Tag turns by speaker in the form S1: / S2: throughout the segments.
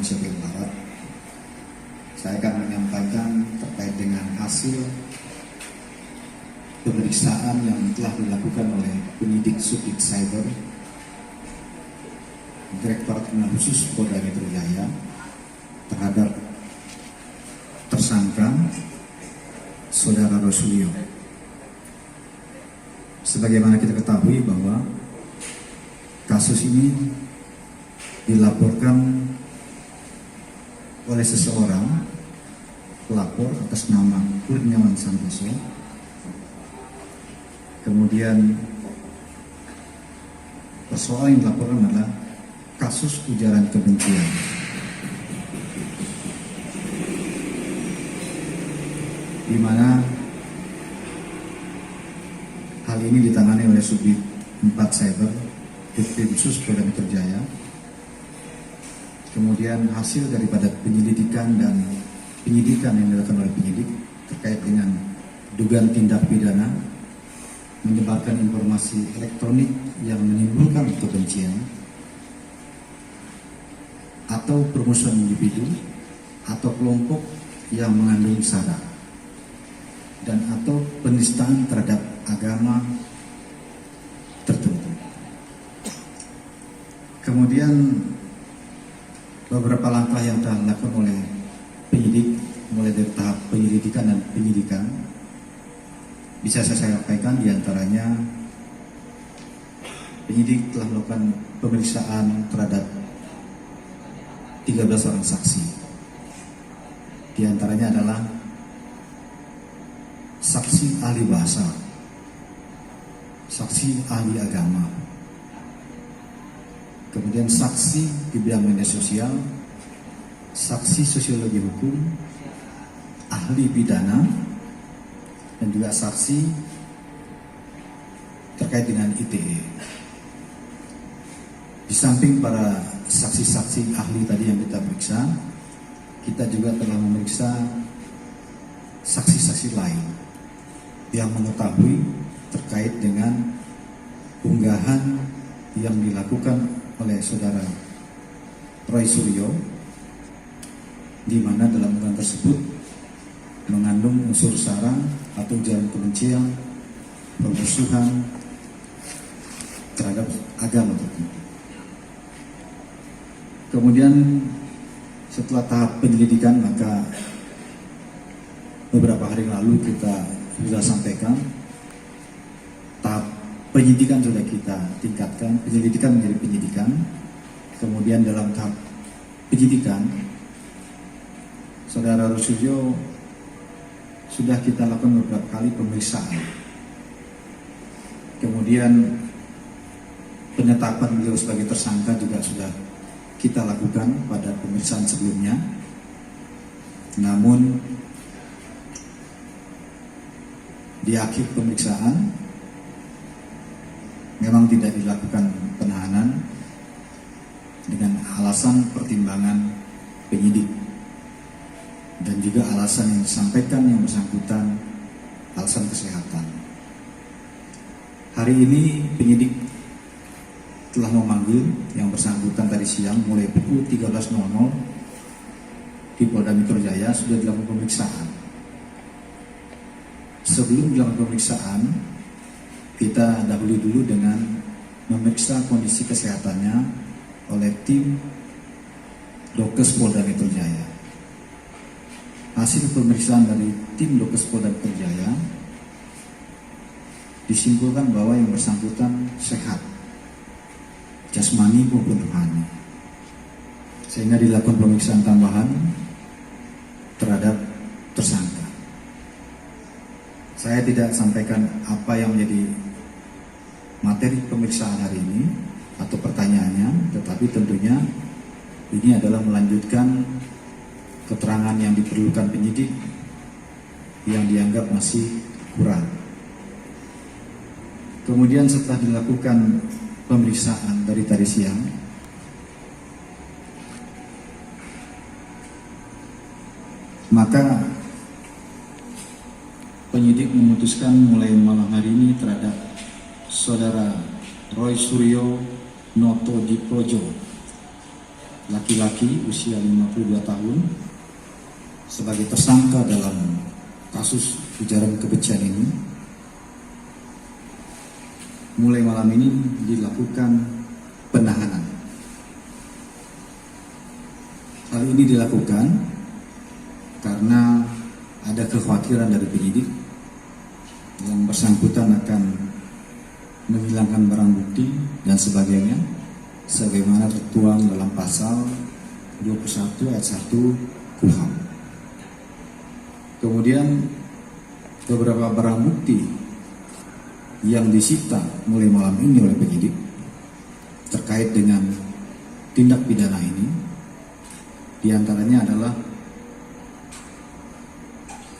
S1: Indonesia bagian Barat. Saya akan menyampaikan terkait dengan hasil pemeriksaan yang telah dilakukan oleh penyidik Subdit Cyber Direktorat Kriminal Khusus Polda Metro Jaya terhadap tersangka Saudara Rosulio. Sebagaimana kita ketahui bahwa kasus ini dilaporkan oleh seseorang pelapor atas nama Kurniawan Santoso. Kemudian persoalan yang dilaporkan adalah kasus ujaran kebencian. Di mana hal ini ditangani oleh Subdit 4 Cyber Direktorat Khusus Polda Metro Jaya. Kemudian hasil daripada penyelidikan dan penyidikan yang dilakukan oleh penyidik terkait dengan dugaan tindak pidana menyebarkan informasi elektronik yang menimbulkan kebencian atau permusuhan individu atau kelompok yang mengandung sara dan atau penistaan terhadap agama tertentu. Kemudian beberapa langkah yang telah dilakukan oleh penyidik mulai dari tahap penyelidikan dan penyidikan bisa saya sampaikan, diantaranya penyidik telah melakukan pemeriksaan terhadap 13 orang saksi. Di antaranya adalah saksi ahli bahasa, saksi ahli agama, kemudian saksi di bidang media sosial, saksi sosiologi hukum, ahli pidana, dan juga saksi terkait dengan ITE. Di samping para saksi-saksi ahli tadi yang kita periksa, kita juga telah memeriksa saksi-saksi lain yang mengetahui terkait dengan unggahan yang dilakukan oleh saudara Roy Suryo, di mana dalam unggahan tersebut mengandung unsur sara atau ujaran kebencian, permusuhan terhadap agama tertentu. Kemudian setelah tahap penyelidikan, maka beberapa hari lalu kita sudah sampaikan tahap penyidikan sudah kita tingkatkan, penyelidikan menjadi penyidikan. Kemudian dalam tahap penyidikan, saudara Rosulio sudah kita lakukan beberapa kali pemeriksaan. Kemudian penetapan beliau sebagai tersangka juga sudah kita lakukan pada pemeriksaan sebelumnya. Namun di akhir pemeriksaan memang tidak dilakukan penahanan dengan alasan pertimbangan penyidik dan juga alasan yang disampaikan yang bersangkutan alasan kesehatan. Hari ini penyidik telah memanggil yang bersangkutan tadi siang mulai pukul 13.00 di Polda Metro Jaya sudah dilakukan pemeriksaan. Sebelum dilakukan pemeriksaan, kita dahului dulu dengan memeriksa kondisi kesehatannya oleh tim Dokes Polda Metro Jaya. Hasil pemeriksaan dari tim Dokes Polda Metro Jaya disimpulkan bahwa yang bersangkutan sehat, jasmani maupun rohani, sehingga dilakukan pemeriksaan tambahan terhadap tersangka. Saya tidak sampaikan apa yang menjadi materi pemeriksaan hari ini atau pertanyaannya, tetapi tentunya ini adalah melanjutkan keterangan yang diperlukan penyidik yang dianggap masih kurang. Kemudian setelah dilakukan pemeriksaan dari tadi siang, maka penyidik memutuskan mulai malam hari ini terhadap saudara Roy Suryo Noto Diprojo laki-laki usia 52 tahun sebagai tersangka dalam kasus ujaran kebencian ini. Mulai malam ini dilakukan penahanan. Hal ini dilakukan karena ada kekhawatiran dari penyidik yang bersangkutan akan menghilangkan barang bukti dan sebagainya, sebagaimana tertuang dalam pasal 21 ayat 1 KUHP. Kemudian beberapa barang bukti yang disita mulai malam ini oleh penyidik terkait dengan tindak pidana ini, diantaranya adalah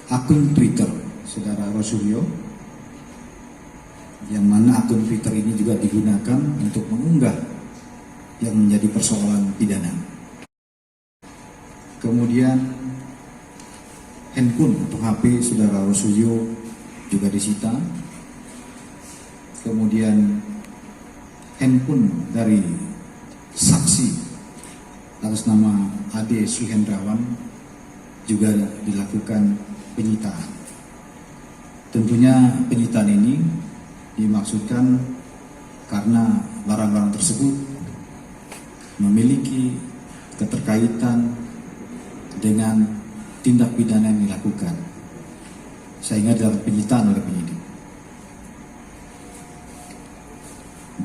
S1: akun Twitter Saudara Rosulio, yang mana akun Twitter ini juga digunakan untuk mengunggah yang menjadi persoalan pidana. Kemudian handphone atau HP Saudara Rosulio juga disita. Kemudian handphone dari saksi atas nama Ade Suhendrawan juga dilakukan penyitaan. Tentunya penyitaan ini dimaksudkan karena barang-barang tersebut memiliki keterkaitan dengan tindak pidana yang dilakukan, sehingga dilakukan penyitaan oleh penyidik.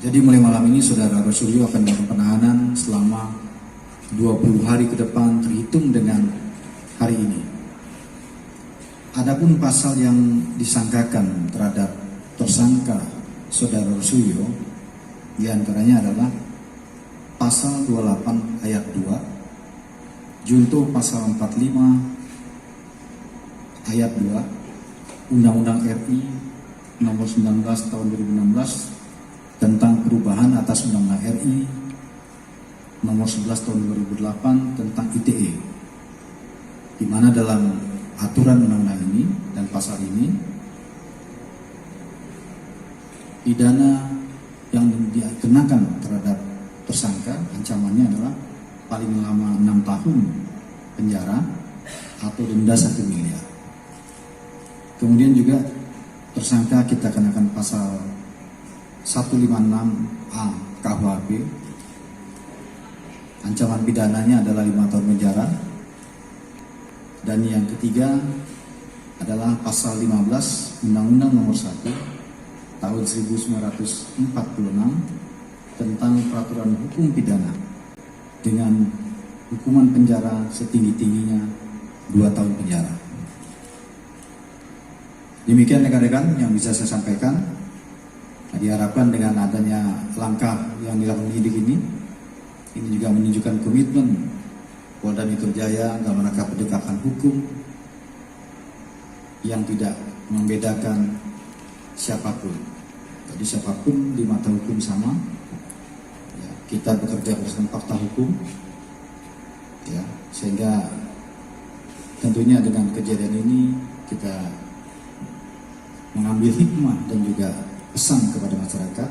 S1: Jadi mulai malam ini Saudara Rosulio akan melakukan penahanan selama 20 hari ke depan terhitung dengan hari ini. Adapun pasal yang disangkakan terhadap tersangka Saudara Rosulio diantaranya adalah pasal 28 ayat 2, junto pasal 45 ayat 2 Undang-Undang RI nomor 19 tahun 2016 tentang perubahan atas Undang-Undang RI nomor 11 tahun 2008 tentang ITE, di mana dalam aturan undang-undang ini dan pasal ini pidana yang dikenakan terhadap tersangka ancamannya adalah paling lama 6 tahun penjara atau denda 1 miliar. Kemudian juga tersangka kita kenakan pasal 156A KUHP, ancaman pidananya adalah 5 tahun penjara. Dan yang ketiga adalah pasal 15 Undang-Undang nomor 1 tahun 1946 tentang peraturan hukum pidana dengan hukuman penjara setinggi-tingginya 2 tahun penjara. Demikian rekan-rekan yang bisa saya sampaikan. Diharapkan dengan adanya langkah yang dilakukan penyidik ini juga menunjukkan komitmen Polda Metro Jaya dalam rangka penegakan hukum yang tidak membedakan siapapun. Jadi siapapun di mata hukum sama. Ya, kita bekerja berdasarkan fakta hukum. Ya, sehingga tentunya dengan kejadian ini kita mengambil hikmah dan juga pesan kepada masyarakat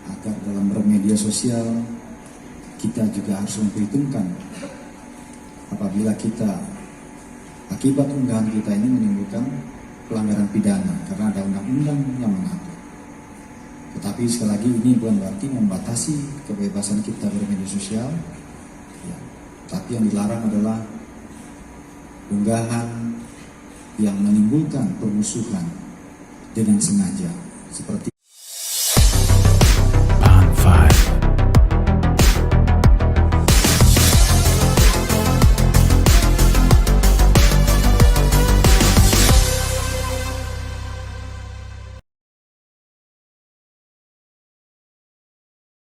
S1: agar dalam bermedia sosial kita juga harus memperhitungkan apabila kita akibat unggahan kita ini menimbulkan pelanggaran pidana karena ada undang-undang yang mengatur. Tetapi sekali lagi ini bukan berarti membatasi kebebasan kita bermedia sosial, ya. Tapi yang dilarang adalah unggahan yang menimbulkan permusuhan dengan sengaja seperti